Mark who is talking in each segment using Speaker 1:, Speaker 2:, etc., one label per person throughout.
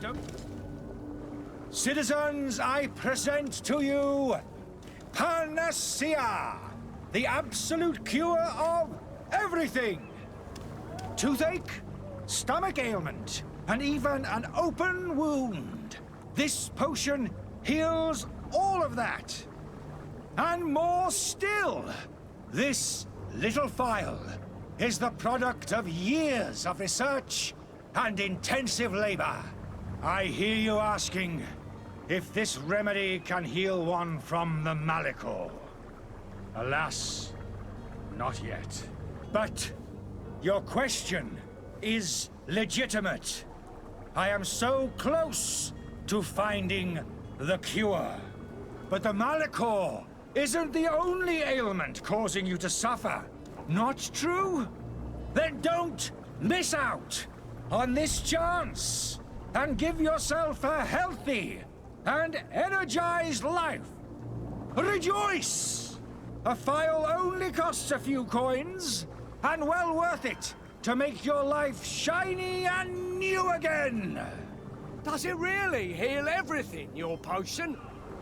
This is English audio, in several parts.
Speaker 1: system. Citizens, I present to you Panacea, the absolute cure of everything. Toothache, stomach ailment, and even an open wound. This potion heals all of that. And more still, this little phial is the product of years of research and intensive labor. I hear you asking if this remedy can heal one from the Malachor. Alas, not yet. But your question is legitimate. I am so close to finding the cure. But the Malachor isn't the only ailment causing you to suffer. Not true? Then don't miss out on this chance and give yourself a healthy and energized life. Rejoice! A phial only costs a few coins, and well worth it to make your life shiny and new again.
Speaker 2: Does it really heal everything, your potion?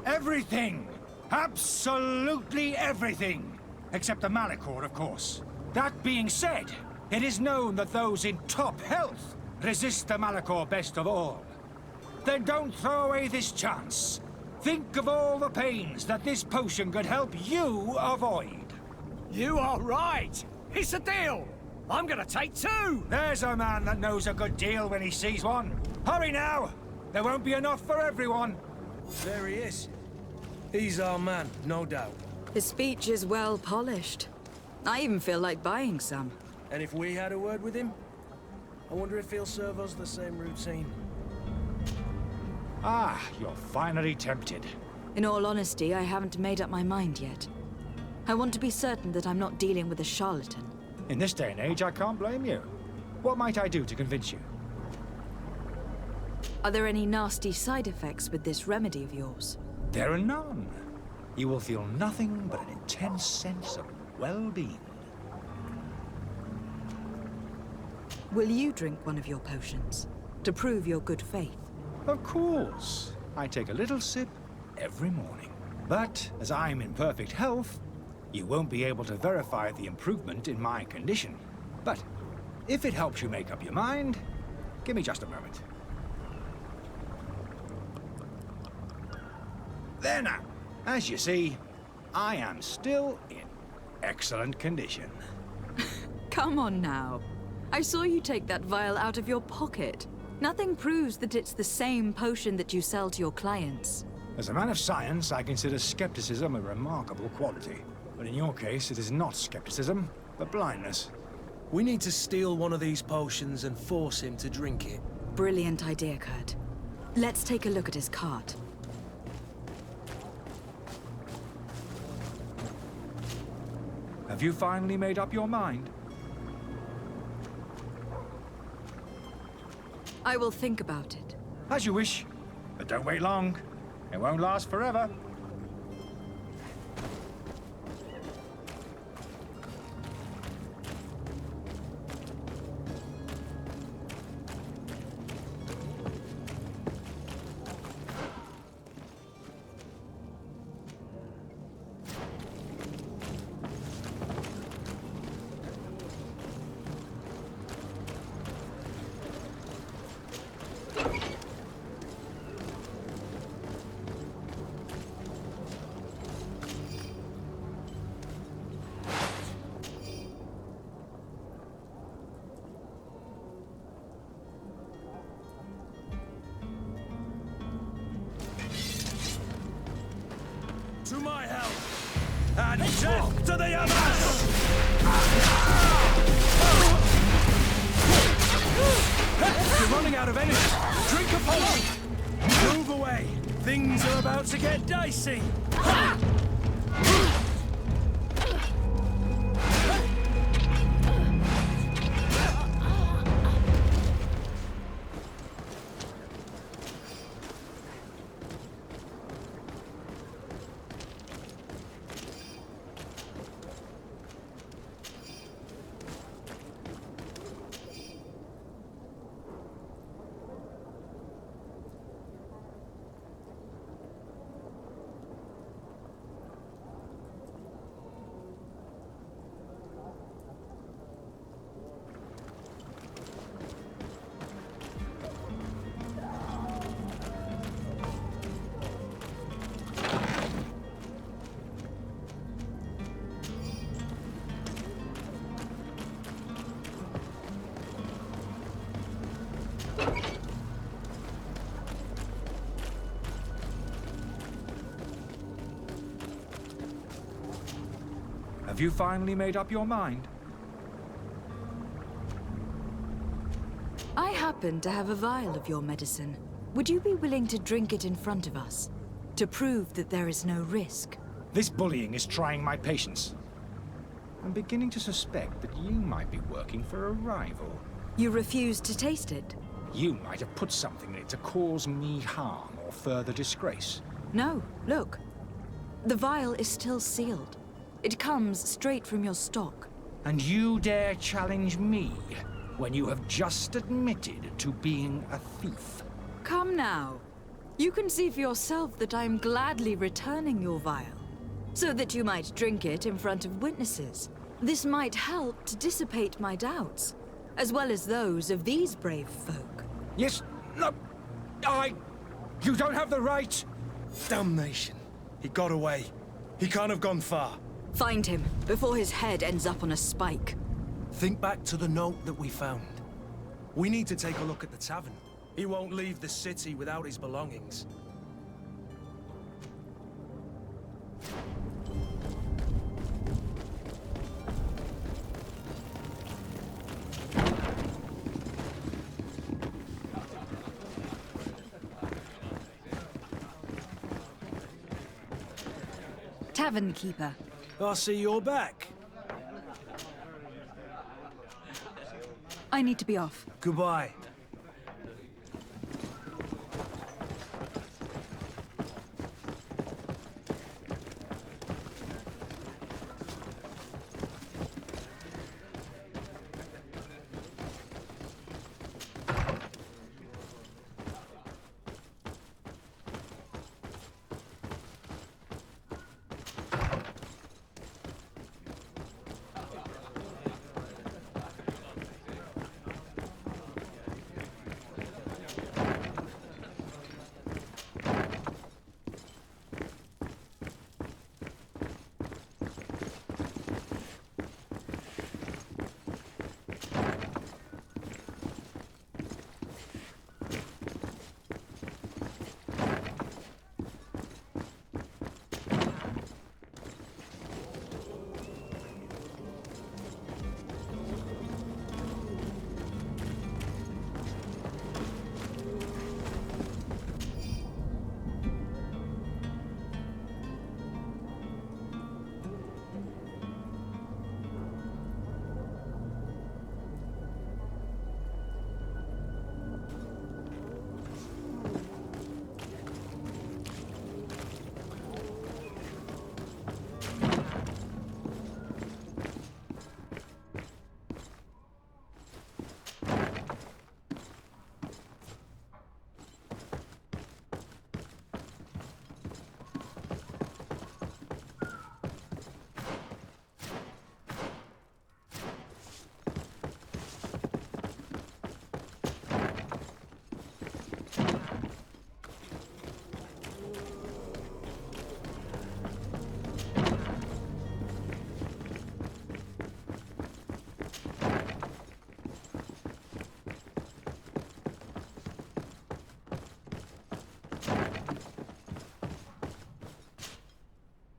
Speaker 1: Everything. Absolutely everything. Except the Malachor, of course. That being said, it is known that those in top health resist the Malachor best of all. Then don't throw away this chance. Think of all the pains that this potion could help you avoid.
Speaker 2: You are right. It's a deal. I'm gonna take 2.
Speaker 1: There's a man that knows a good deal when he sees one. Hurry now. There won't be enough for everyone.
Speaker 3: There he is. He's our man, no doubt.
Speaker 4: His speech is well polished. I even feel like buying some.
Speaker 3: And if we had a word with him, I wonder if he'll serve us the same routine.
Speaker 1: Ah, you're finally tempted.
Speaker 4: In all honesty, I haven't made up my mind yet. I want to be certain that I'm not dealing with a charlatan.
Speaker 1: In this day and age, I can't blame you. What might I do to convince you?
Speaker 4: Are there any nasty side effects with this remedy of yours?
Speaker 1: There are none. You will feel nothing but an intense sense of well-being.
Speaker 4: Will you drink one of your potions to prove your good faith?
Speaker 1: Of course. I take a little sip every morning. But as I'm in perfect health, you won't be able to verify the improvement in my condition. But if it helps you make up your mind, give me just a moment. There now. As you see, I am still in excellent condition.
Speaker 4: Come on now. I saw you take that vial out of your pocket. Nothing proves that it's the same potion that you sell to your clients.
Speaker 1: As a man of science, I consider skepticism a remarkable quality. But in your case, it is not skepticism, but blindness.
Speaker 3: We need to steal one of these potions and force him to drink it.
Speaker 4: Brilliant idea, Kurt. Let's take a look at his cart.
Speaker 1: Have you finally made up your mind?
Speaker 4: I will think about it.
Speaker 1: As you wish, but don't wait long. It won't last forever.
Speaker 3: To my help! And death to the others! You're running out of energy! Drink a potion! Move away! Things are about to get dicey!
Speaker 1: Have you finally made up your mind?
Speaker 4: I happen to have a vial of your medicine. Would you be willing to drink it in front of us? To prove that there is no risk?
Speaker 1: This bullying is trying my patience. I'm beginning to suspect that you might be working for a rival.
Speaker 4: You refuse to taste it?
Speaker 1: You might have put something in it to cause me harm or further disgrace.
Speaker 4: No, look. The vial is still sealed. It comes straight from your stock.
Speaker 1: And you dare challenge me when you have just admitted to being a thief?
Speaker 4: Come now. You can see for yourself that I am gladly returning your vial, so that you might drink it in front of witnesses. This might help to dissipate my doubts, as well as those of these brave folk.
Speaker 1: Yes, no, You don't have the right!
Speaker 3: Damnation. He got away. He can't have gone far.
Speaker 4: Find him, before his head ends up on a spike.
Speaker 3: Think back to the note that we found. We need to take a look at the tavern. He won't leave the city without his belongings.
Speaker 4: Tavern keeper.
Speaker 3: I see you're back.
Speaker 4: I need to be off.
Speaker 3: Goodbye.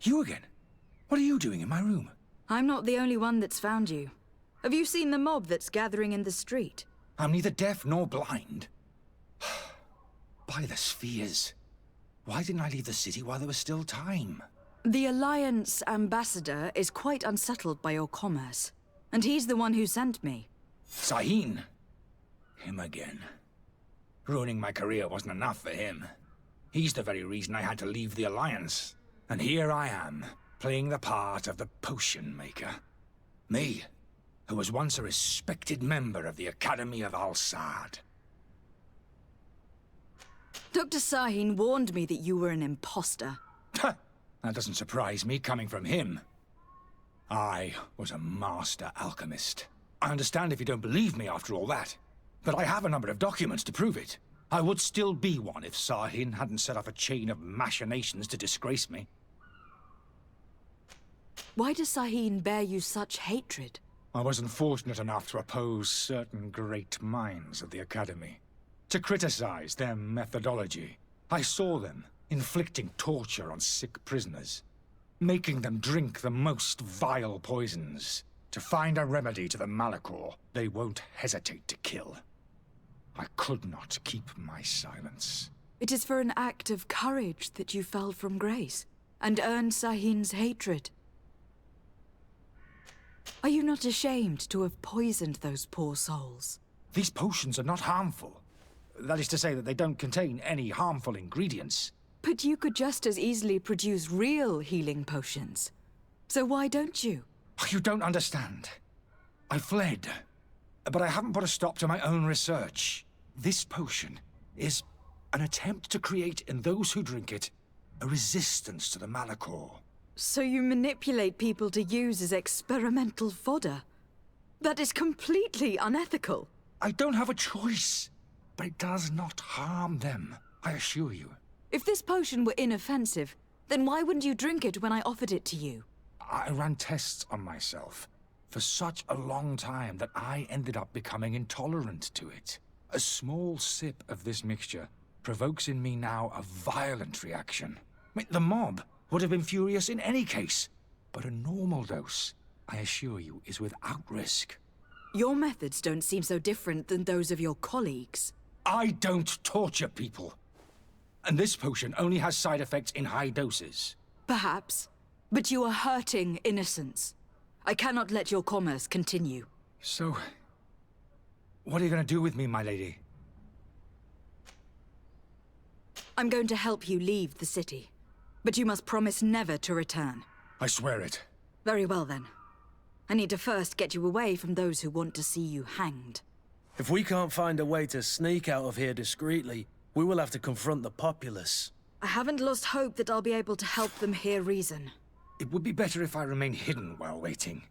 Speaker 1: You again? What are you doing in my room?
Speaker 4: I'm not the only one that's found you. Have you seen the mob that's gathering in the street?
Speaker 1: I'm neither deaf nor blind. By the spheres. Why didn't I leave the city while there was still time?
Speaker 4: The Alliance ambassador is quite unsettled by your commerce. And he's the one who sent me.
Speaker 1: Sahin. Him again. Ruining my career wasn't enough for him. He's the very reason I had to leave the Alliance. And here I am, playing the part of the potion maker. Me, who was once a respected member of the Academy of Al-Sad.
Speaker 4: Dr. Sahin warned me that you were an imposter.
Speaker 1: That doesn't surprise me, coming from him. I was a master alchemist. I understand if you don't believe me after all that, but I have a number of documents to prove it. I would still be one if Sahin hadn't set off a chain of machinations to disgrace me.
Speaker 4: Why does Sahin bear you such hatred?
Speaker 1: I wasn't fortunate enough to oppose certain great minds of the Academy. To criticize their methodology. I saw them inflicting torture on sick prisoners. making them drink the most vile poisons. To find a remedy to the Malachor they won't hesitate to kill. I could not keep my silence.
Speaker 4: It is for an act of courage that you fell from grace, and earned Sahin's hatred. Are you not ashamed to have poisoned those poor souls?
Speaker 1: These potions are not harmful. That is to say that they don't contain any harmful ingredients.
Speaker 4: But you could just as easily produce real healing potions. So why don't you?
Speaker 1: You don't understand. I fled, but I haven't put a stop to my own research. This potion is an attempt to create in those who drink it a resistance to the Malachor.
Speaker 4: So you manipulate people to use as experimental fodder? That is completely unethical.
Speaker 1: I don't have a choice, but it does not harm them, I assure you.
Speaker 4: If this potion were inoffensive, then why wouldn't you drink it when I offered it to you?
Speaker 1: I ran tests on myself for such a long time that I ended up becoming intolerant to it. A small sip of this mixture provokes in me now a violent reaction. The mob would have been furious in any case, but a normal dose, I assure you, is without risk.
Speaker 4: Your methods don't seem so different than those of your colleagues.
Speaker 1: I don't torture people. And this potion only has side effects in high doses.
Speaker 4: Perhaps, but you are hurting innocents. I cannot let your commerce continue.
Speaker 1: So, what are you going to do with me, my lady?
Speaker 4: I'm going to help you leave the city. But you must promise never to return.
Speaker 1: I swear it.
Speaker 4: Very well then. I need to first get you away from those who want to see you hanged.
Speaker 3: If we can't find a way to sneak out of here discreetly, we will have to confront the populace.
Speaker 4: I haven't lost hope that I'll be able to help them hear reason.
Speaker 1: It would be better if I remain hidden while waiting.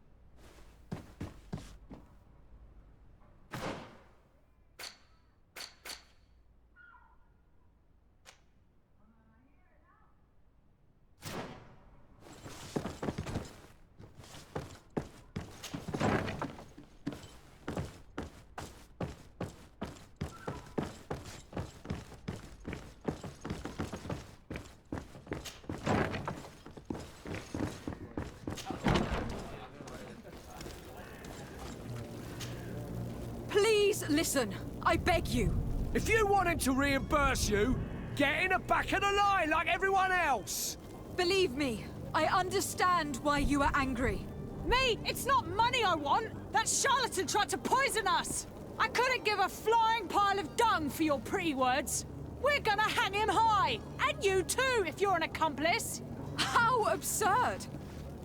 Speaker 4: Please listen, I beg you.
Speaker 2: If you want him to reimburse you, get in the back of the line like everyone else.
Speaker 4: Believe me, I understand why you are angry.
Speaker 5: Me? It's not money I want. That charlatan tried to poison us. I couldn't give a flying pile of dung for your pretty words. We're gonna hang him high. And you too, if you're an accomplice.
Speaker 4: How absurd!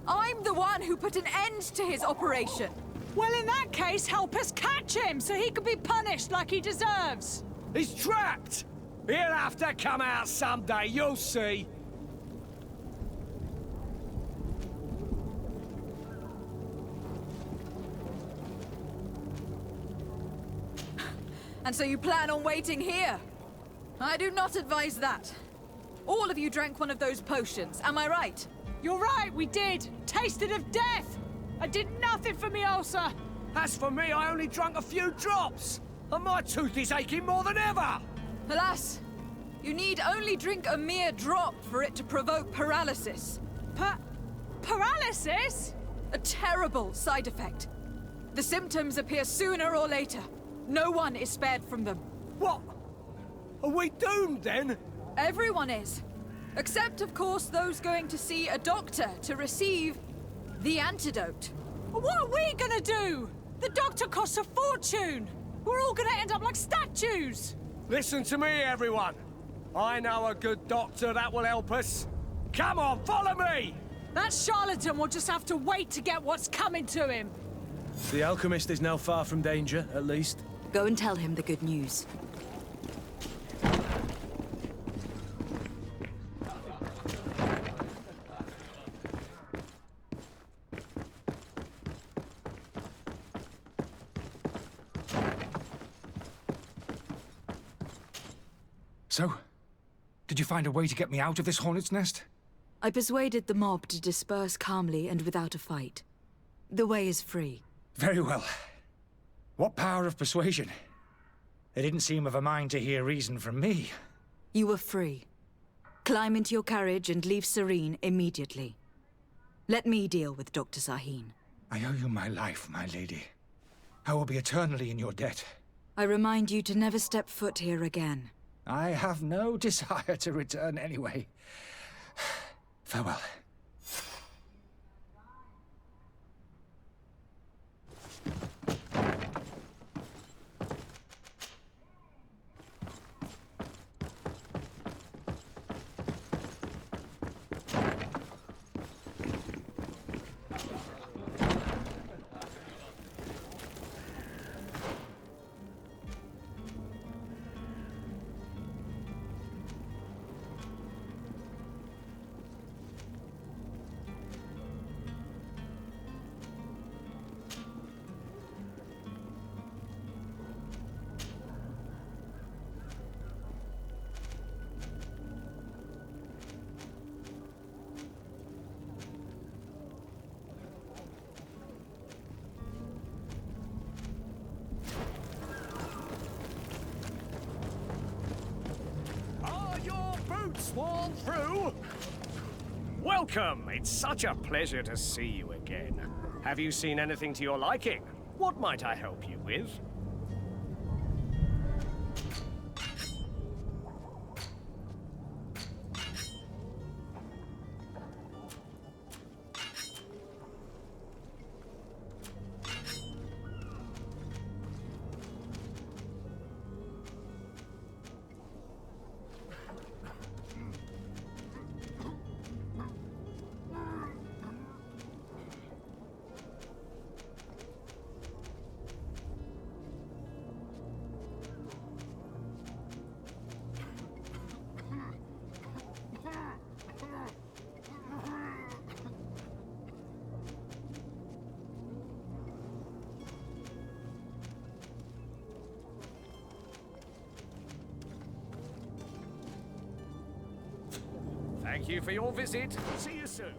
Speaker 4: I'm the one who put an end to his operation.
Speaker 5: Well, in that case, help us catch him so he can be punished like he deserves.
Speaker 2: He's trapped. He'll have to come out someday, you'll see.
Speaker 4: And so you plan on waiting here? I do not advise that. All of you drank one of those potions, am I right?
Speaker 5: You're right, we did. Tasted of death. I did nothing for me ulcer.
Speaker 2: As for me, I only drank a few drops. And my tooth is aching more than ever.
Speaker 4: Alas, you need only drink a mere drop for it to provoke paralysis.
Speaker 5: Paralysis?
Speaker 4: A terrible side effect. The symptoms appear sooner or later. No one is spared from them.
Speaker 2: What? Are we doomed then?
Speaker 4: Everyone is. Except, of course, those going to see a doctor to receive the antidote.
Speaker 5: What are we gonna do? The doctor costs a fortune. We're all gonna end up like statues.
Speaker 2: Listen to me, everyone. I know a good doctor that will help us. Come on, follow me!
Speaker 5: That charlatan will just have to wait to get what's coming to him.
Speaker 3: The alchemist is now far from danger, at least.
Speaker 4: Go and tell him the good news.
Speaker 1: So, did you find a way to get me out of this hornet's nest?
Speaker 4: I persuaded the mob to disperse calmly and without a fight. The way is free.
Speaker 1: Very well. What power of persuasion? They didn't seem of a mind to hear reason from me.
Speaker 4: You are free. Climb into your carriage and leave Serene immediately. Let me deal with Dr. Sahin.
Speaker 1: I owe you my life, my lady. I will be eternally in your debt.
Speaker 4: I remind you to never step foot here again.
Speaker 1: I have no desire to return anyway. Farewell.
Speaker 2: Sworn through? Welcome! It's such a pleasure to see you again. Have you seen anything to your liking? What might I help you with? Thank you for your visit. See you soon.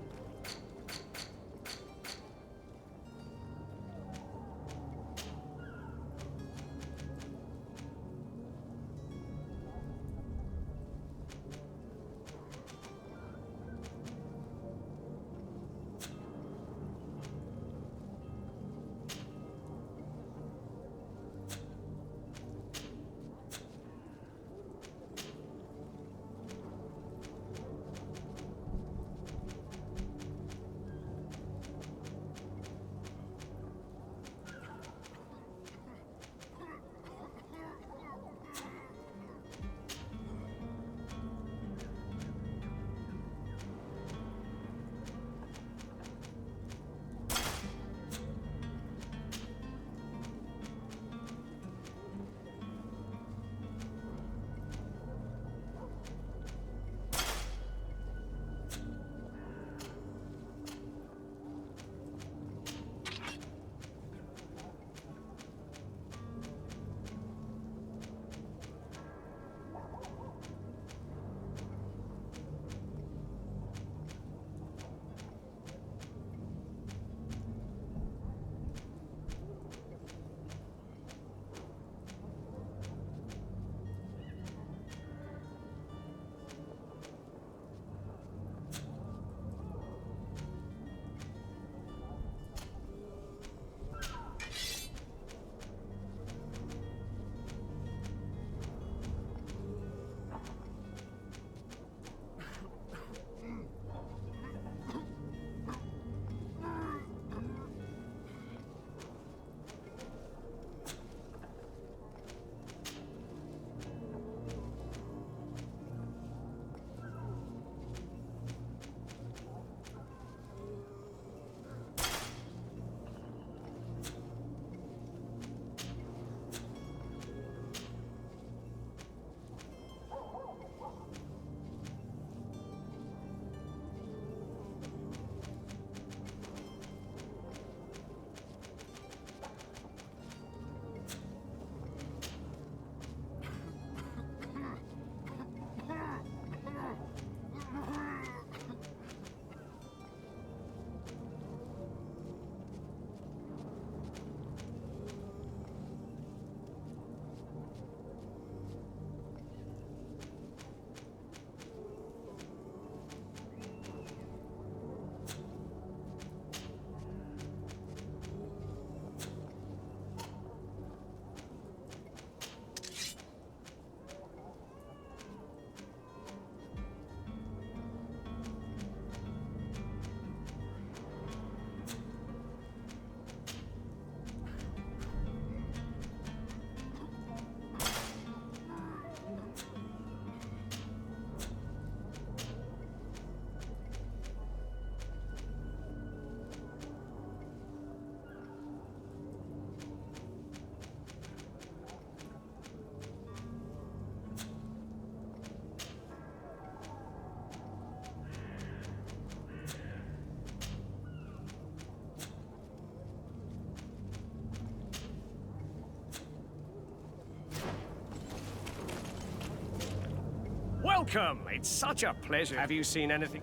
Speaker 2: Welcome! It's such a pleasure. Have you seen anything?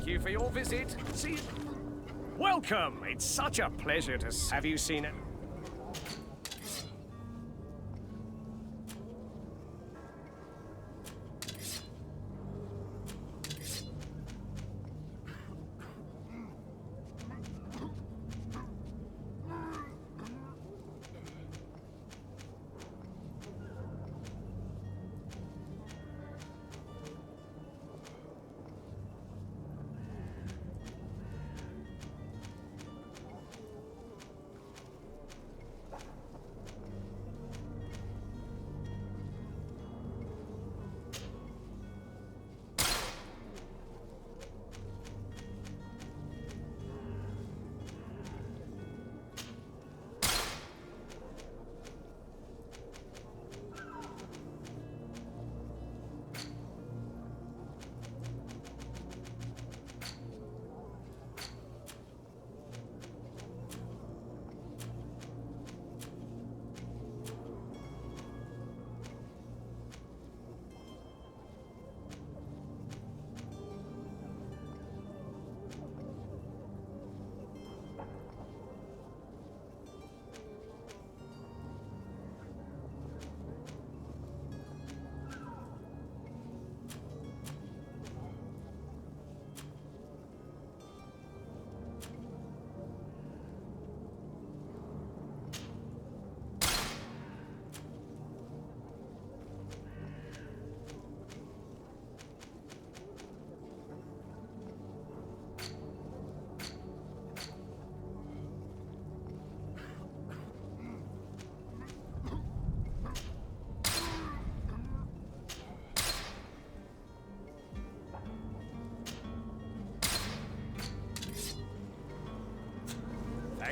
Speaker 2: Thank you for your visit. See you. Welcome! It's such a pleasure to have you seen it.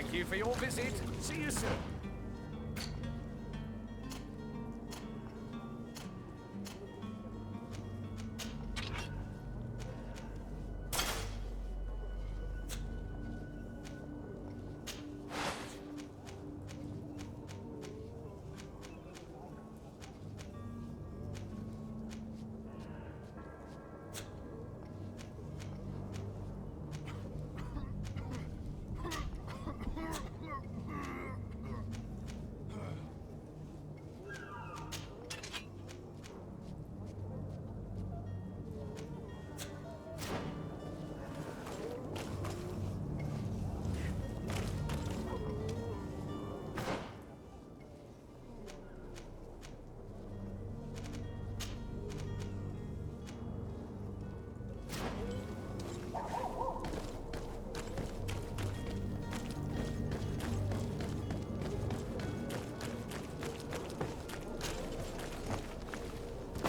Speaker 2: Thank you for your visit. See you soon.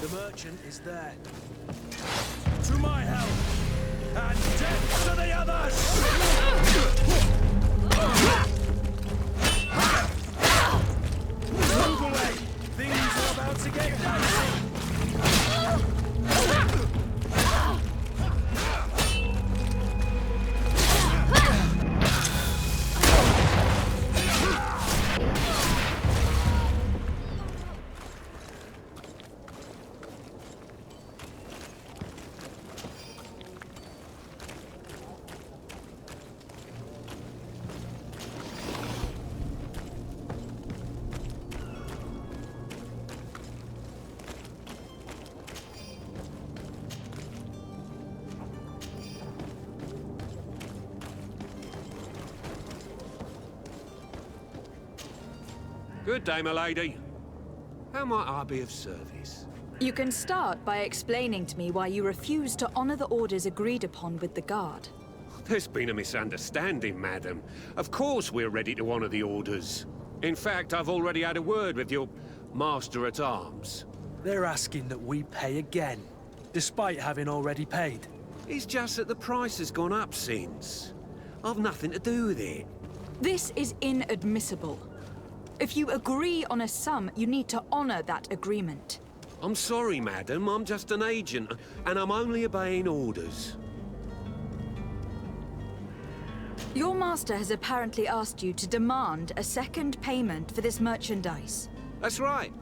Speaker 3: The merchant is there. To my help! And death to the others! Move away! Things are about to get dicey!
Speaker 6: Good day, my lady. How might I be of service?
Speaker 4: You can start by explaining to me why you refuse to honor the orders agreed upon with the guard.
Speaker 6: There's been a misunderstanding, madam. Of course we're ready to honor the orders. In fact, I've already had a word with your master-at-arms.
Speaker 3: They're asking that we pay again, despite having already paid.
Speaker 6: It's just that the price has gone up since. I've nothing to do with it.
Speaker 4: This is inadmissible. If you agree on a sum, you need to honor that agreement.
Speaker 6: I'm sorry, madam. I'm just an agent, and I'm only obeying orders.
Speaker 4: Your master has apparently asked you to demand a second payment for this merchandise.
Speaker 6: That's right.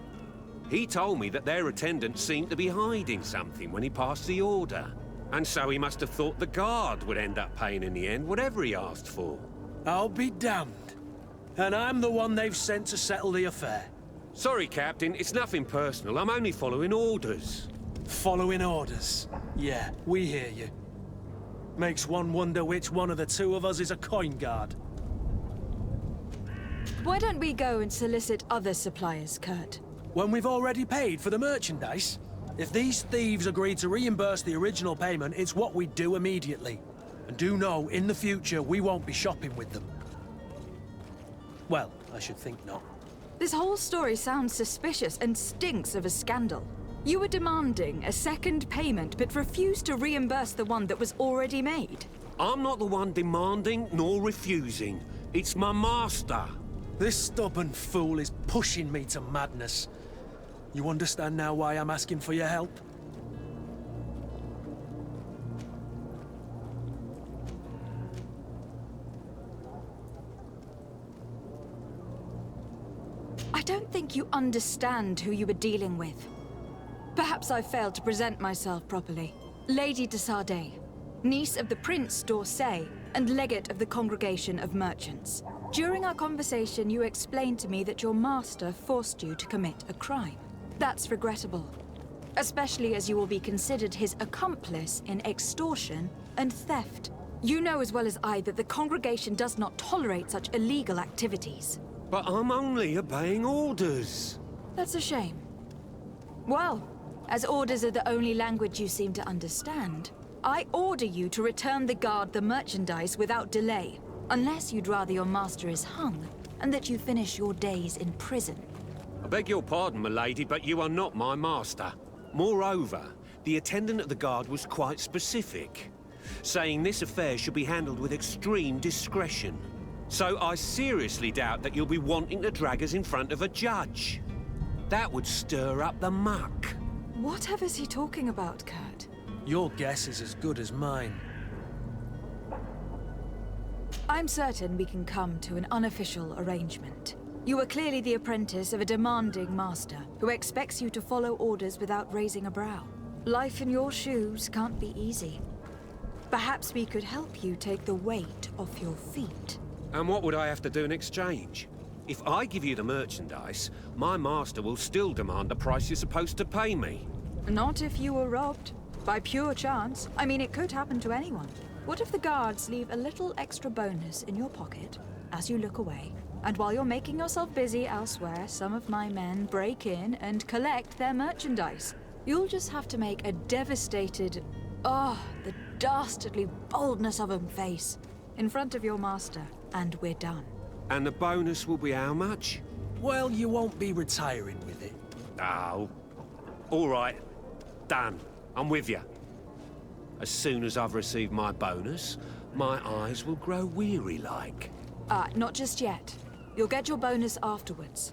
Speaker 6: He told me that their attendant seemed to be hiding something when he passed the order. And so he must have thought the guard would end up paying in the end, whatever he asked for.
Speaker 3: I'll be damned. And I'm the one they've sent to settle the affair.
Speaker 6: Sorry, Captain. It's nothing personal. I'm only following orders.
Speaker 3: Following orders. Yeah, we hear you. Makes one wonder which one of the two of us is a coin guard.
Speaker 4: Why don't we go and solicit other suppliers, Kurt?
Speaker 3: When we've already paid for the merchandise? If these thieves agree to reimburse the original payment, it's what we do immediately. And do know, in the future, we won't be shopping with them. Well, I should think not.
Speaker 4: This whole story sounds suspicious and stinks of a scandal. You were demanding a second payment, but refused to reimburse the one that was already made.
Speaker 6: I'm not the one demanding nor refusing. It's my master.
Speaker 3: This stubborn fool is pushing me to madness. You understand now why I'm asking for your help?
Speaker 4: I don't think you understand who you were dealing with. Perhaps I failed to present myself properly. Lady de Ssd, niece of the Prince d'Orsay and legate of the Congregation of Merchants. During our conversation, you explained to me that your master forced you to commit a crime. That's regrettable, especially as you will be considered his accomplice in extortion and theft. You know as well as I that the Congregation does not tolerate such illegal activities.
Speaker 6: But I'm only obeying orders.
Speaker 4: That's a shame. Well, as orders are the only language you seem to understand, I order you to return the guard the merchandise without delay, unless you'd rather your master is hung, and that you finish your days in prison.
Speaker 6: I beg your pardon, my lady, but you are not my master. Moreover, the attendant of the guard was quite specific, saying this affair should be handled with extreme discretion. So I seriously doubt that you'll be wanting to drag us in front of a judge. That would stir up the muck.
Speaker 4: Whatever is he talking about, Kurt?
Speaker 3: Your guess is as good as mine.
Speaker 4: I'm certain we can come to an unofficial arrangement. You are clearly the apprentice of a demanding master, who expects you to follow orders without raising a brow. Life in your shoes can't be easy. Perhaps we could help you take the weight off your feet.
Speaker 6: And what would I have to do in exchange? If I give you the merchandise, my master will still demand the price you're supposed to pay me.
Speaker 4: Not if you were robbed. By pure chance. I mean, it could happen to anyone. What if the guards leave a little extra bonus in your pocket as you look away? And while you're making yourself busy elsewhere, some of my men break in and collect their merchandise. You'll just have to make a devastated, the dastardly boldness of 'em face in front of your master, and we're done.
Speaker 6: And the bonus will be how much?
Speaker 3: Well, you won't be retiring with it.
Speaker 6: Oh, all right. Done. I'm with you. As soon as I've received my bonus, my eyes will grow weary-like.
Speaker 4: Not just yet. You'll get your bonus afterwards.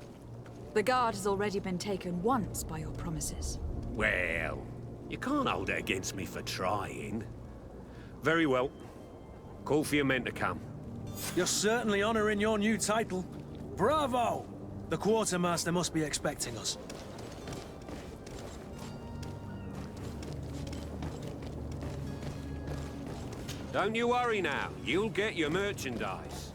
Speaker 4: The guard has already been taken once by your promises.
Speaker 6: Well, you can't hold it against me for trying. Very well. Call for your men to come.
Speaker 3: You're certainly honoring your new title. Bravo! The quartermaster must be expecting us.
Speaker 6: Don't you worry now. You'll get your merchandise.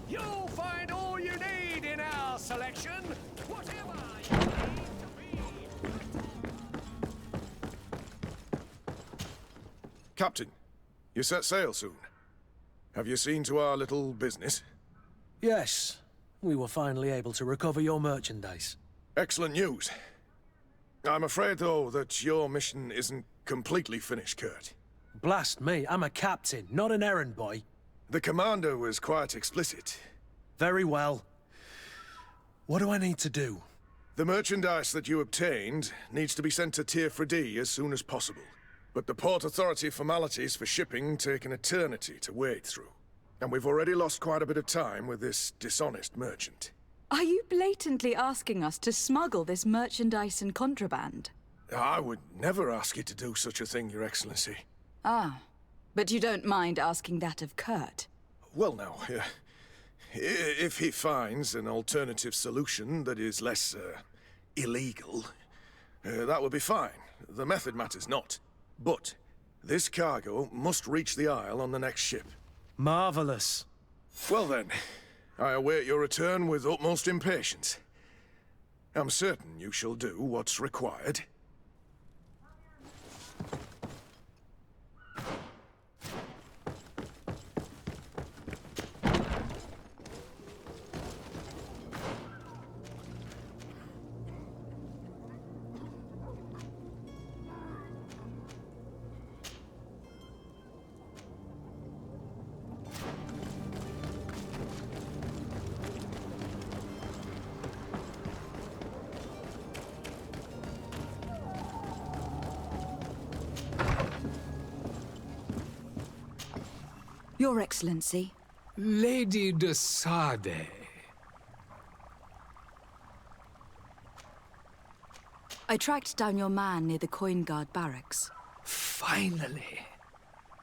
Speaker 2: You'll find all you need in our selection. Whatever you need to be.
Speaker 7: Captain, you set sail soon. Have you seen to our little business?
Speaker 3: Yes, we were finally able to recover your merchandise.
Speaker 7: Excellent news. I'm afraid, though, that your mission isn't completely finished, Kurt.
Speaker 3: Blast me, I'm a captain, not an errand boy.
Speaker 7: The commander was quite explicit.
Speaker 3: Very well. What do I need to do?
Speaker 7: The merchandise that you obtained needs to be sent to Tier 4D as soon as possible. But the Port Authority formalities for shipping take an eternity to wade through. And we've already lost quite a bit of time with this dishonest merchant.
Speaker 4: Are you blatantly asking us to smuggle this merchandise and contraband?
Speaker 7: I would never ask you to do such a thing, Your Excellency.
Speaker 4: Ah, but you don't mind asking that of Kurt?
Speaker 7: Well, now, if he finds an alternative solution that is less, illegal, that would be fine. The method matters not. But this cargo must reach the Isle on the next ship.
Speaker 3: Marvelous.
Speaker 7: Well then, I await your return with utmost impatience. I'm certain you shall do what's required.
Speaker 4: Your Excellency.
Speaker 8: Lady Ssd.
Speaker 4: I tracked down your man near the Coin Guard barracks.
Speaker 8: Finally.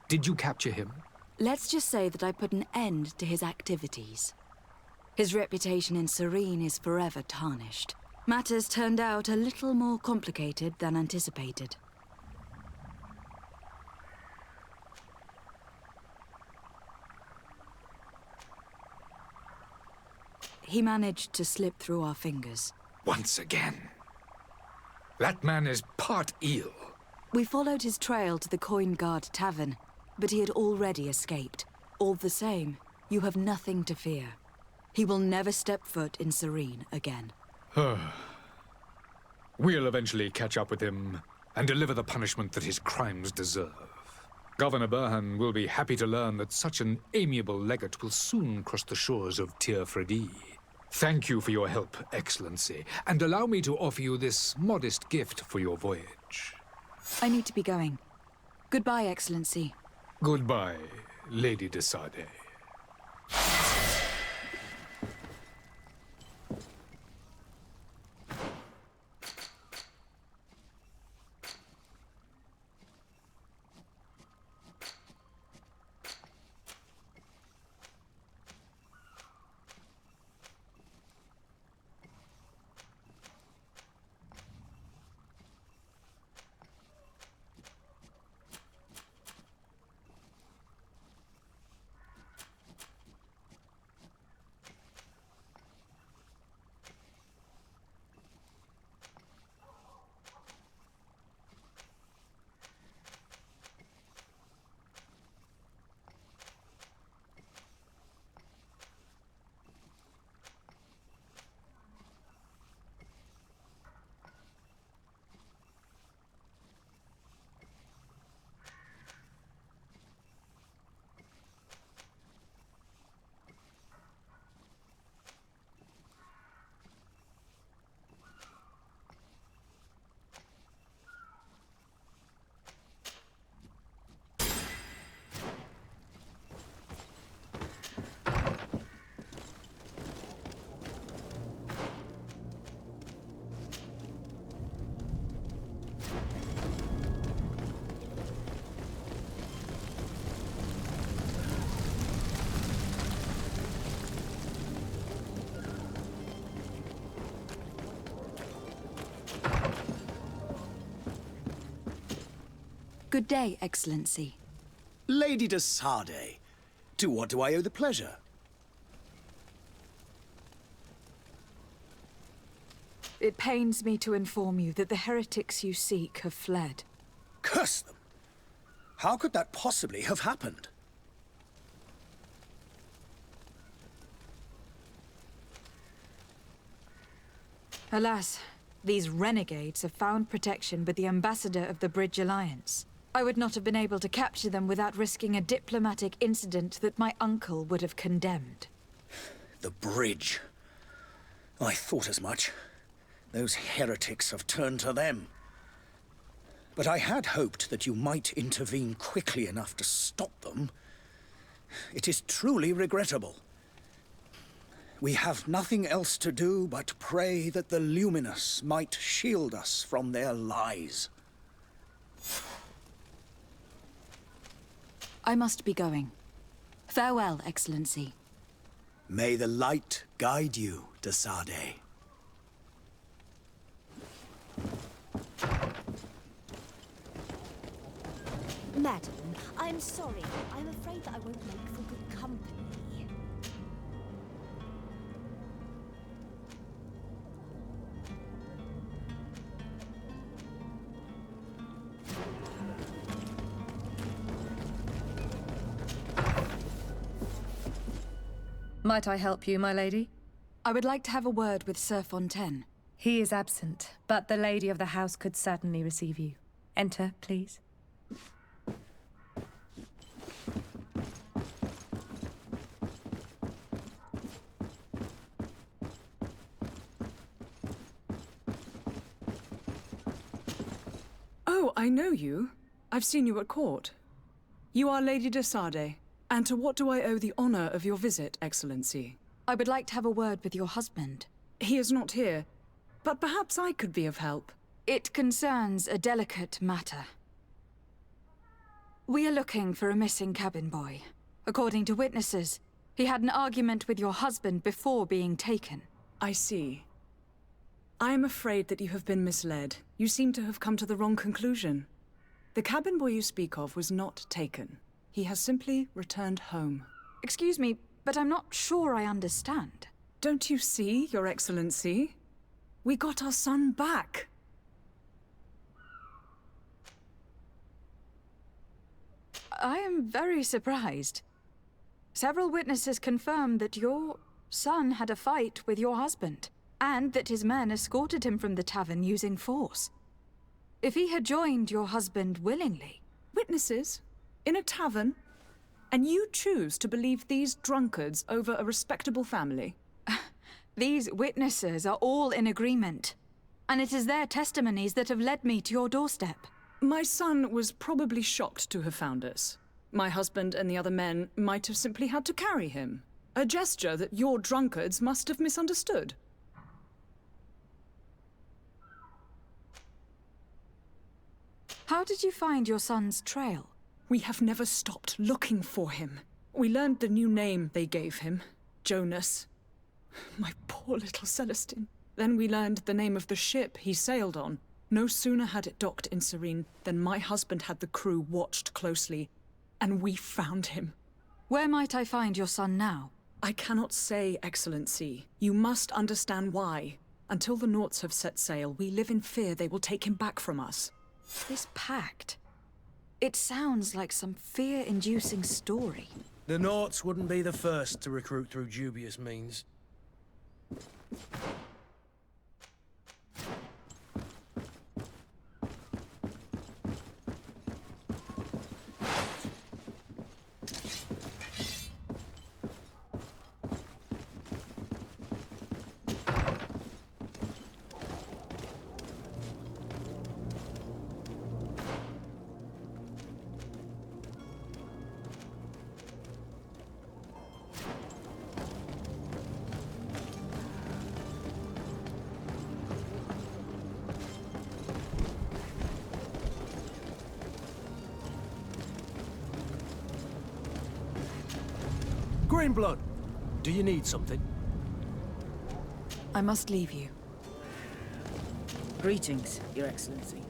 Speaker 8: Did you capture him?
Speaker 4: Let's just say that I put an end to his activities. His reputation in Serene is forever tarnished. Matters turned out a little more complicated than anticipated. He managed to slip through our fingers.
Speaker 8: Once again. That man is part eel.
Speaker 4: We followed his trail to the Coin Guard Tavern, but he had already escaped. All the same, you have nothing to fear. He will never step foot in Serene again.
Speaker 8: We'll eventually catch up with him and deliver the punishment that his crimes deserve. Governor Burhan will be happy to learn that such an amiable legate will soon cross the shores of Tier 4D. Thank you for your help, Excellency, and allow me to offer you this modest gift for your voyage.
Speaker 4: I need to be going. Goodbye, Excellency.
Speaker 8: Goodbye, Lady Ssd.
Speaker 4: Good day, Excellency.
Speaker 9: Lady de Ssd, to what do I owe the pleasure?
Speaker 4: It pains me to inform you that the heretics you seek have fled.
Speaker 9: Curse them! How could that possibly have happened?
Speaker 4: Alas, these renegades have found protection with the ambassador of the Bridge Alliance. I would not have been able to capture them without risking a diplomatic incident that my uncle would have condemned.
Speaker 9: The bridge. I thought as much. Those heretics have turned to them. But I had hoped that you might intervene quickly enough to stop them. It is truly regrettable. We have nothing else to do but pray that the Luminous might shield us from their lies.
Speaker 4: I must be going. Farewell, Excellency.
Speaker 9: May the light guide you, de Ssd.
Speaker 10: Madam, I'm sorry. I'm afraid that I won't make for good company.
Speaker 11: Might I help you, my lady?
Speaker 4: I would like to have a word with Sir Fontaine.
Speaker 11: He is absent, but the lady of the house could certainly receive you. Enter, please.
Speaker 5: Oh, I know you. I've seen you at court. You are Lady de Ssd. And to what do I owe the honor of your visit, Excellency?
Speaker 4: I would like to have a word with your husband.
Speaker 5: He is not here, but perhaps I could be of help.
Speaker 4: It concerns a delicate matter. We are looking for a missing cabin boy. According to witnesses, he had an argument with your husband before being taken.
Speaker 5: I see. I am afraid that you have been misled. You seem to have come to the wrong conclusion. The cabin boy you speak of was not taken. He has simply returned home.
Speaker 4: Excuse me, but I'm not sure I understand.
Speaker 5: Don't you see, Your Excellency? We got our son back.
Speaker 4: I am very surprised. Several witnesses confirmed that your son had a fight with your husband, and that his men escorted him from the tavern using force. If he had joined your husband willingly...
Speaker 5: Witnesses? In a tavern? And you choose to believe these drunkards over a respectable family?
Speaker 4: These witnesses are all in agreement, and it is their testimonies that have led me to your doorstep.
Speaker 5: My son was probably shocked to have found us. My husband and the other men might have simply had to carry him. A gesture that your drunkards must have misunderstood.
Speaker 4: How did you find your son's trail?
Speaker 5: We have never stopped looking for him. We learned the new name they gave him, Jonas. My poor little Celestine. Then we learned the name of the ship he sailed on. No sooner had it docked in Serene than my husband had the crew watched closely, and we found him.
Speaker 4: Where might I find your son now?
Speaker 5: I cannot say, Excellency. You must understand why. Until the Naughts have set sail, we live in fear they will take him back from us.
Speaker 4: This pact... It sounds like some fear-inducing story.
Speaker 3: The Naughts wouldn't be the first to recruit through dubious means. Greenblood, do you need something?
Speaker 4: I must leave you.
Speaker 12: Greetings, Your Excellency.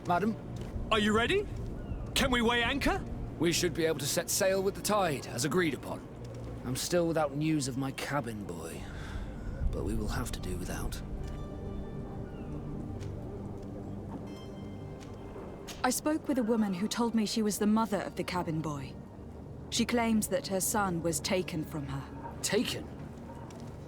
Speaker 12: Madam?
Speaker 13: Are you ready? Can we weigh anchor?
Speaker 12: We should be able to set sail with the tide, as agreed upon. I'm still without news of my cabin boy, but we will have to do without.
Speaker 4: I spoke with a woman who told me she was the mother of the cabin boy. She claims that her son was taken from her.
Speaker 14: Taken?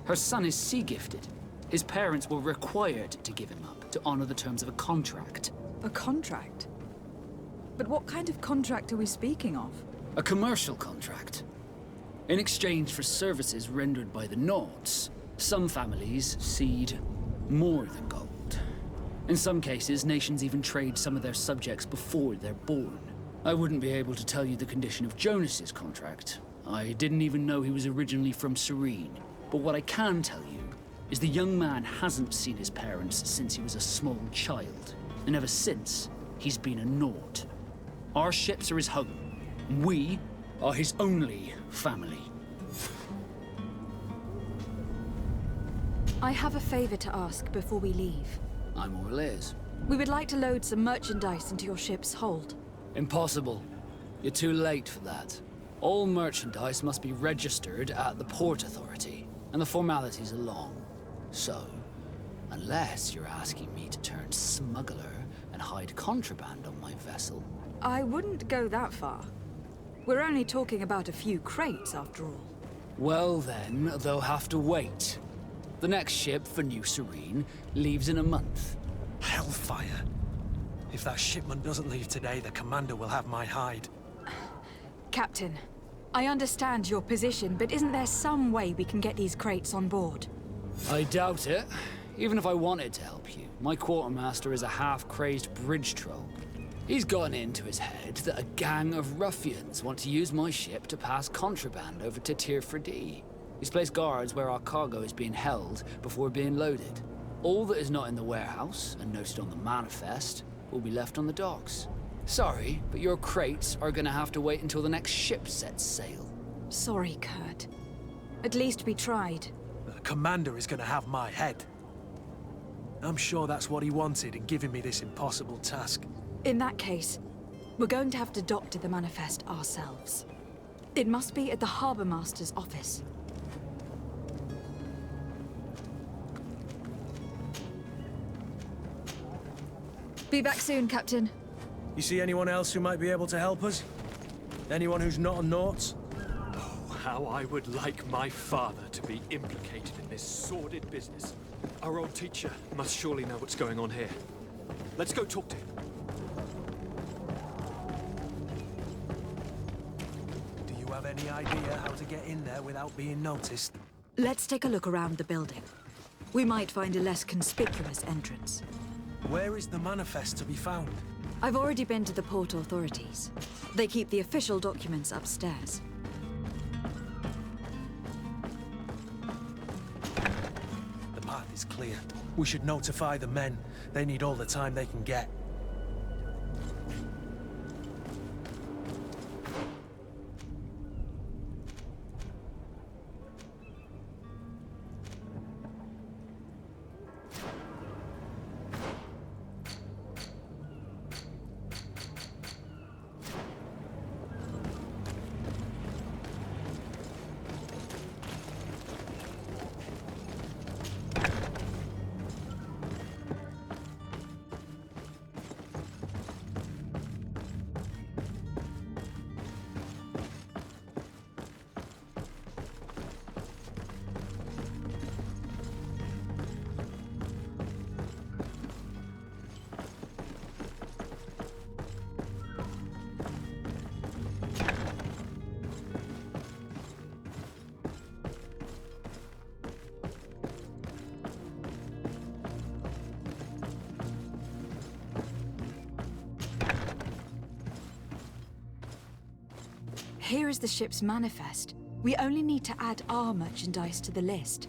Speaker 14: Her son is sea-gifted. His parents were required to give him up to honor the terms of a contract.
Speaker 4: A contract? But what kind of contract are we speaking of?
Speaker 14: A commercial contract. In exchange for services rendered by the Nords, some families cede more than gold. In some cases, nations even trade some of their subjects before they're born. I wouldn't be able to tell you the condition of Jonas's contract. I didn't even know he was originally from Serene. But what I can tell you is the young man hasn't seen his parents since he was a small child. And ever since, he's been a Nord. Our ships are his home. We are his only family.
Speaker 4: I have a favor to ask before we leave.
Speaker 14: I'm all ears.
Speaker 4: We would like to load some merchandise into your ship's hold.
Speaker 14: Impossible. You're too late for that. All merchandise must be registered at the Port Authority, and the formalities are long. So, unless you're asking me to turn smuggler and hide contraband on my vessel...
Speaker 4: I wouldn't go that far. We're only talking about a few crates, after all.
Speaker 14: Well then, they'll have to wait. The next ship for New Serene leaves in a month.
Speaker 3: Hellfire. If that shipment doesn't leave today, the commander will have my hide.
Speaker 4: Captain, I understand your position, but isn't there some way we can get these crates on board?
Speaker 14: I doubt it. Even if I wanted to help you, my quartermaster is a half-crazed bridge troll. He's gotten into his head that a gang of ruffians want to use my ship to pass contraband over to Tier 4D. He's placed guards where our cargo is being held before being loaded. All that is not in the warehouse, and noted on the manifest, will be left on the docks. Sorry, but your crates are gonna have to wait until the next ship sets sail.
Speaker 4: Sorry, Kurt. At least we tried.
Speaker 3: The commander is gonna have my head. I'm sure that's what he wanted in giving me this impossible task.
Speaker 4: In that case, we're going to have to doctor the manifest ourselves. It must be at the Harbour Master's office. Be back soon, Captain.
Speaker 3: You see anyone else who might be able to help us? Anyone who's not a Nauts?
Speaker 13: Oh, how I would like my father to be implicated in this sordid business. Our old teacher must surely know what's going on here. Let's go talk to him.
Speaker 3: Do you have any idea how to get in there without being noticed?
Speaker 4: Let's take a look around the building. We might find a less conspicuous entrance.
Speaker 3: Where is the manifest to be found?
Speaker 4: I've already been to the port authorities. They keep the official documents upstairs.
Speaker 3: The path is clear. We should notify the men. They need all the time they can get.
Speaker 4: Here is the ship's manifest. We only need to add our merchandise to the list.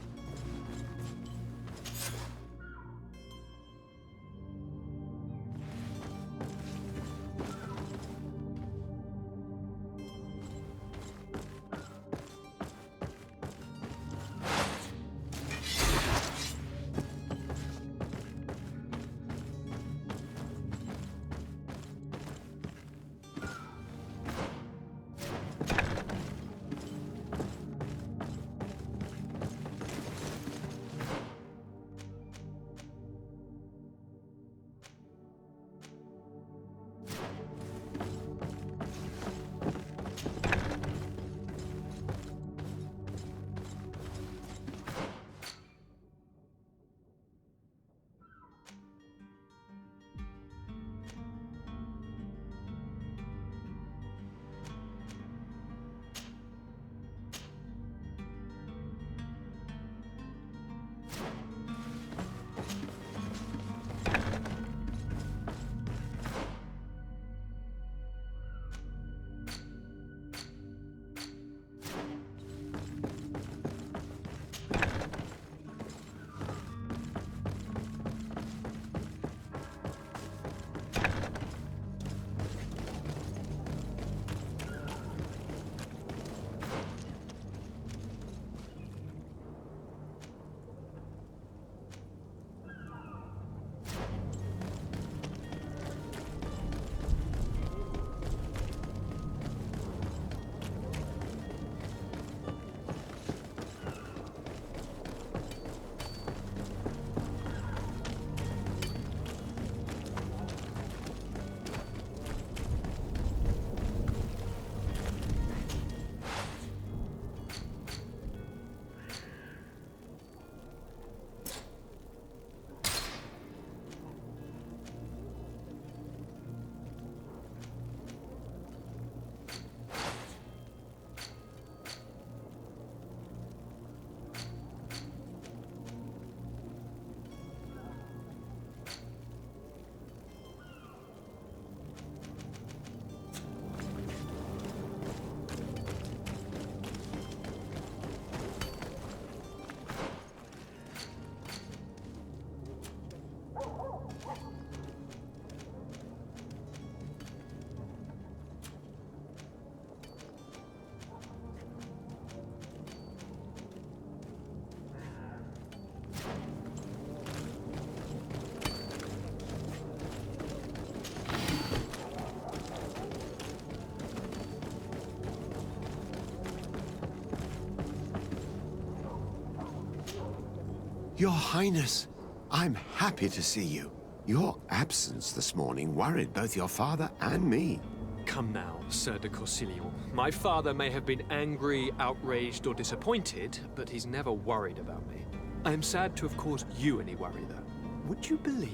Speaker 15: Your Highness, I'm happy to see you. Your absence this morning worried both your father and me.
Speaker 13: Come now, Sir de Corsilion. My father may have been angry, outraged, or disappointed, but he's never worried about me. I am sad to have caused you any worry, though. Would you believe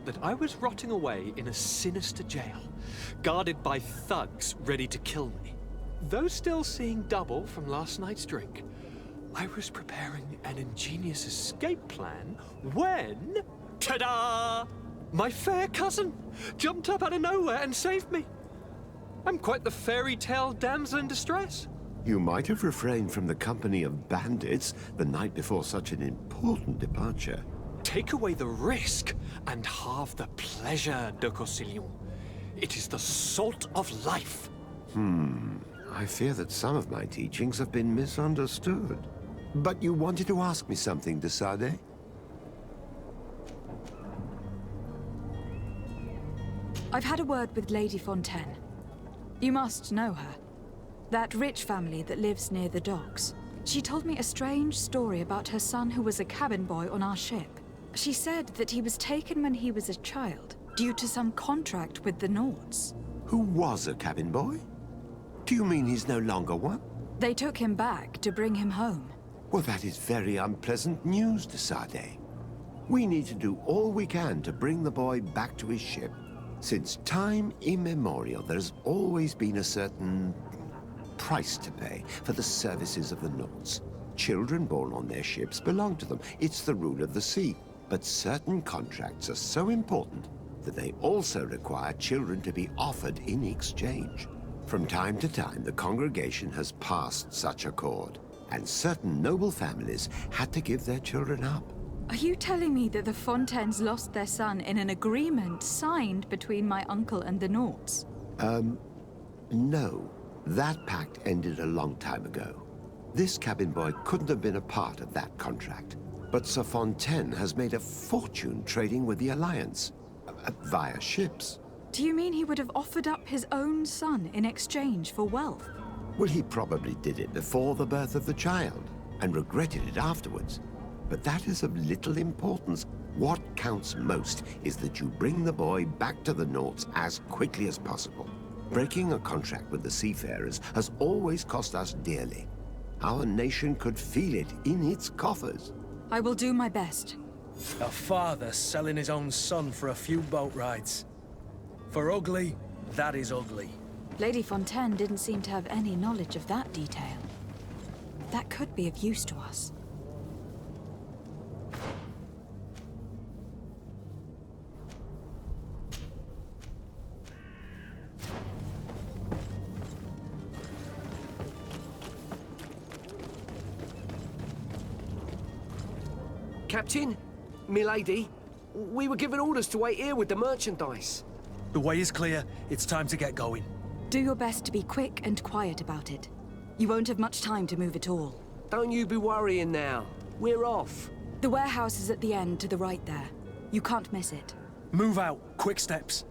Speaker 13: that I was rotting away in a sinister jail, guarded by thugs ready to kill me? Though still seeing double from last night's drink, I was preparing an ingenious escape plan when... ta-da! My fair cousin jumped up out of nowhere and saved me. I'm quite the fairy tale damsel in distress.
Speaker 15: You might have refrained from the company of bandits the night before such an important departure.
Speaker 13: Take away the risk and halve the pleasure, de Corsilion. It is the salt of life.
Speaker 15: I fear that some of my teachings have been misunderstood. But you wanted to ask me something, de Ssd?
Speaker 4: I've had a word with Lady Fontaine. You must know her. That rich family that lives near the docks. She told me a strange story about her son who was a cabin boy on our ship. She said that he was taken when he was a child, due to some contract with the Nords.
Speaker 15: Who was a cabin boy? Do you mean he's no longer one?
Speaker 4: They took him back to bring him home.
Speaker 15: Well, that is very unpleasant news, de Ssd. We need to do all we can to bring the boy back to his ship. Since time immemorial, there's always been a certain price to pay for the services of the Nords. Children born on their ships belong to them. It's the rule of the sea. But certain contracts are so important that they also require children to be offered in exchange. From time to time, the congregation has passed such accord, and certain noble families had to give their children up.
Speaker 4: Are you telling me that the Fontaines lost their son in an agreement signed between my uncle and the Nords?
Speaker 15: No. That pact ended a long time ago. This cabin boy couldn't have been a part of that contract. But Sir Fontaine has made a fortune trading with the Alliance, via ships.
Speaker 4: Do you mean he would have offered up his own son in exchange for wealth?
Speaker 15: Well, he probably did it before the birth of the child, and regretted it afterwards. But that is of little importance. What counts most is that you bring the boy back to the Nords as quickly as possible. Breaking a contract with the seafarers has always cost us dearly. Our nation could feel it in its coffers.
Speaker 4: I will do my best.
Speaker 3: A father selling his own son for a few boat rides. For ugly, that is ugly.
Speaker 4: Lady Fontaine didn't seem to have any knowledge of that detail. That could be of use to us.
Speaker 16: Captain, milady, we were given orders to wait here with the merchandise.
Speaker 3: The way is clear. It's time to get going.
Speaker 4: Do your best to be quick and quiet about it. You won't have much time to move at all.
Speaker 16: Don't you be worrying now. We're off.
Speaker 4: The warehouse is at the end to the right there. You can't miss it.
Speaker 3: Move out. Quick steps.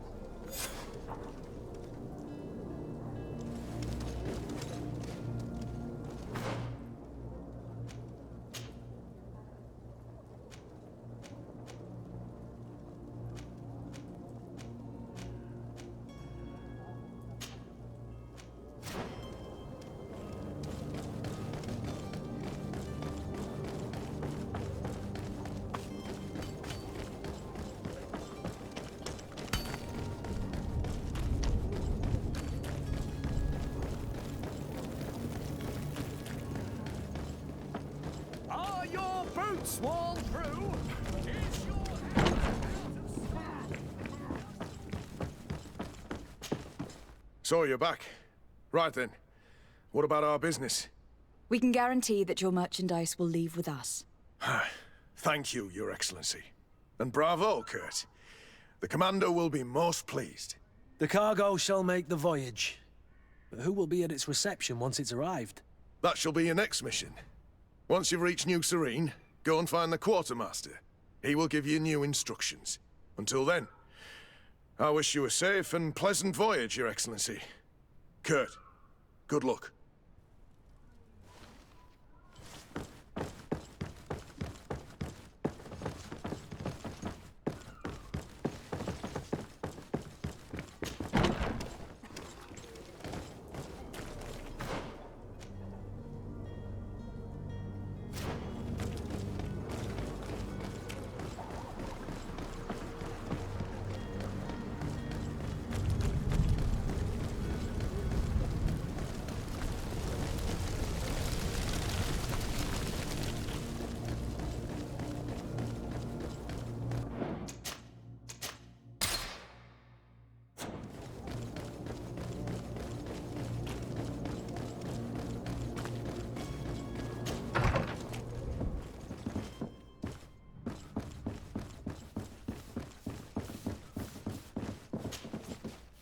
Speaker 2: Are your boots worn through? Is your
Speaker 7: So you're back. Right then. What about our business?
Speaker 4: We can guarantee that your merchandise will leave with us.
Speaker 7: Thank you, Your Excellency. And bravo, Kurt. The Commander will be most pleased.
Speaker 3: The cargo shall make the voyage. But who will be at its reception once it's arrived?
Speaker 7: That shall be your next mission. Once you've reached New Serene, go and find the Quartermaster. He will give you new instructions. Until then, I wish you a safe and pleasant voyage, Your Excellency. Kurt, good luck.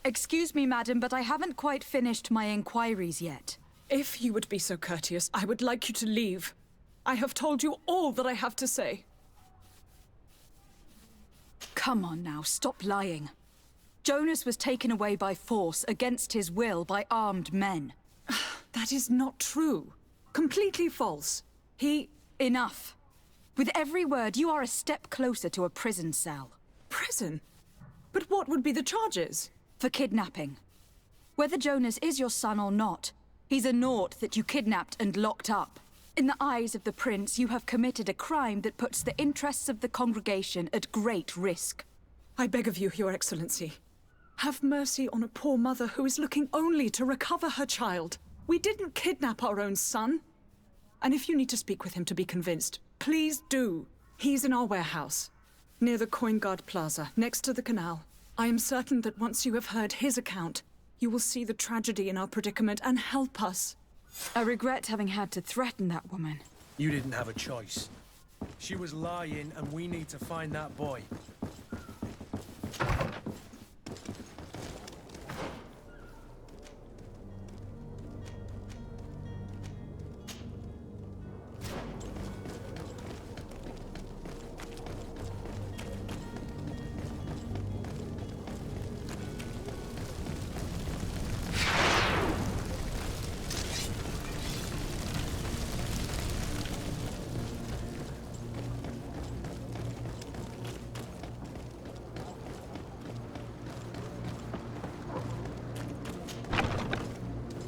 Speaker 4: Excuse me, madam, but I haven't quite finished my inquiries yet.
Speaker 5: If you would be so courteous, I would like you to leave. I have told you all that I have to say.
Speaker 4: Come on now, stop lying. Jonas was taken away by force, against his will, by armed men.
Speaker 5: That is not true. Completely false.
Speaker 4: Enough. With every word, you are a step closer to a prison cell.
Speaker 5: Prison? But what would be the charges?
Speaker 4: For kidnapping. Whether Jonas is your son or not, he's a naught that you kidnapped and locked up. In the eyes of the prince, you have committed a crime that puts the interests of the congregation at great risk.
Speaker 5: I beg of you, Your Excellency. Have mercy on a poor mother who is looking only to recover her child. We didn't kidnap our own son. And if you need to speak with him to be convinced, please do. He's in our warehouse, near the Coin Guard Plaza, next to the canal. I am certain that once you have heard his account, you will see the tragedy in our predicament and help us.
Speaker 4: I regret having had to threaten that woman.
Speaker 3: You didn't have a choice. She was lying, and we need to find that boy.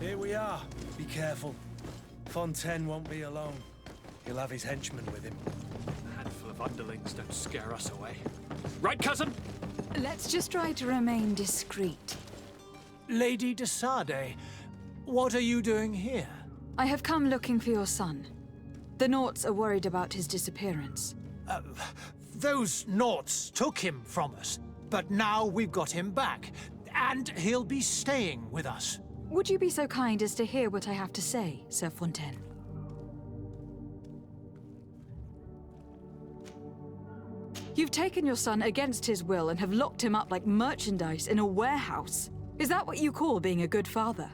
Speaker 3: Here we are. Be careful. Fontaine won't be alone. He'll have his henchmen with him.
Speaker 13: A handful of underlings don't scare us away. Right, cousin?
Speaker 4: Let's just try to remain discreet.
Speaker 1: Lady Ssd, what are you doing here?
Speaker 4: I have come looking for your son. The Naughts are worried about his disappearance.
Speaker 1: Those Naughts took him from us, but now we've got him back, and he'll be staying with us.
Speaker 4: Would you be so kind as to hear what I have to say, Sir Fontaine? You've taken your son against his will and have locked him up like merchandise in a warehouse. Is that what you call being a good father?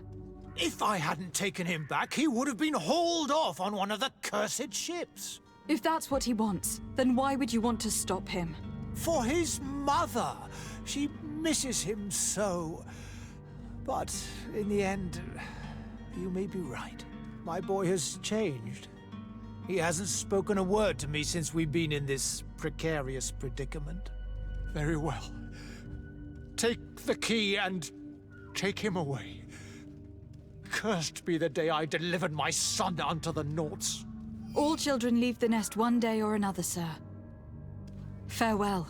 Speaker 1: If I hadn't taken him back, he would have been hauled off on one of the cursed ships.
Speaker 4: If that's what he wants, then why would you want to stop him?
Speaker 1: For his mother. She misses him so. But in the end, you may be right. My boy has changed. He hasn't spoken a word to me since we've been in this precarious predicament. Very well. Take the key and take him away. Cursed be the day I delivered my son unto the Naughts.
Speaker 4: All children leave the nest one day or another, sir. Farewell.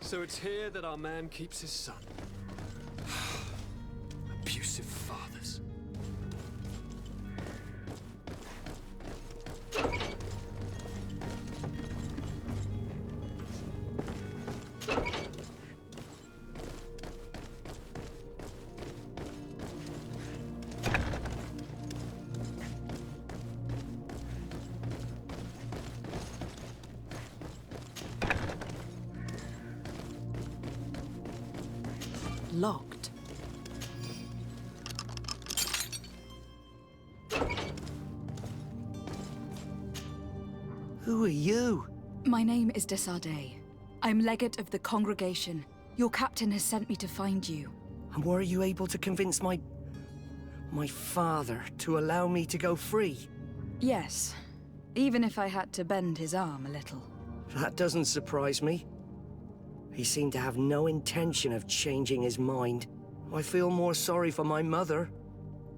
Speaker 13: So it's here that our man keeps his son. Abusive fathers.
Speaker 4: Locked.
Speaker 16: Who are you?
Speaker 4: My name is Ssd. I'm legate of the congregation. Your captain has sent me to find you.
Speaker 16: And were you able to convince my father to allow me to go free?
Speaker 4: Yes, even if I had to bend his arm a little.
Speaker 16: That doesn't surprise me. He seemed to have no intention of changing his mind. I feel more sorry for my mother.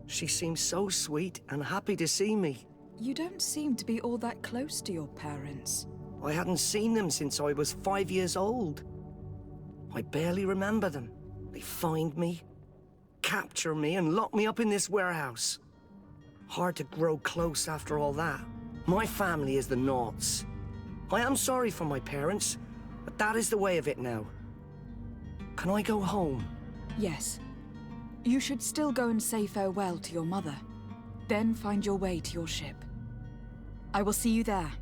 Speaker 16: She seems so sweet and happy to see me.
Speaker 4: You don't seem to be all that close to your parents.
Speaker 16: I hadn't seen them since I was 5 years old. I barely remember them. They find me, capture me, and lock me up in this warehouse. Hard to grow close after all that. My family is the Naughts. I am sorry for my parents, but that is the way of it now. Can I go home?
Speaker 4: Yes. You should still go and say farewell to your mother. Then find your way to your ship. I will see you there.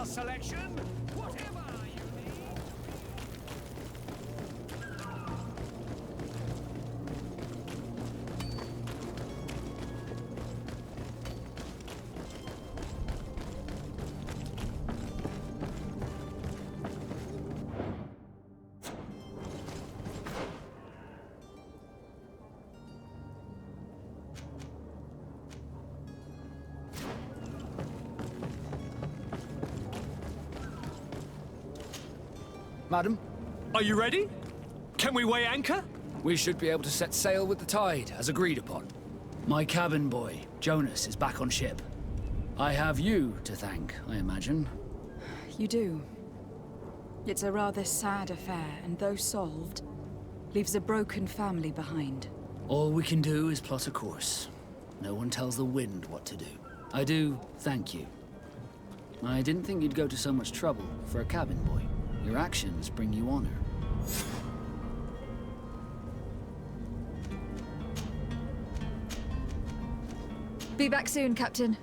Speaker 2: Selection, whatever you need.
Speaker 12: Madam?
Speaker 13: Are you ready? Can we weigh anchor?
Speaker 12: We should be able to set sail with the tide, as agreed upon. My cabin boy, Jonas, is back on ship. I have you to thank, I imagine.
Speaker 4: You do. It's a rather sad affair, and though solved, leaves a broken family behind.
Speaker 14: All we can do is plot a course. No one tells the wind what to do. I do thank you. I didn't think you'd go to so much trouble for a cabin boy. Your actions bring you honor.
Speaker 4: Be back soon, Captain.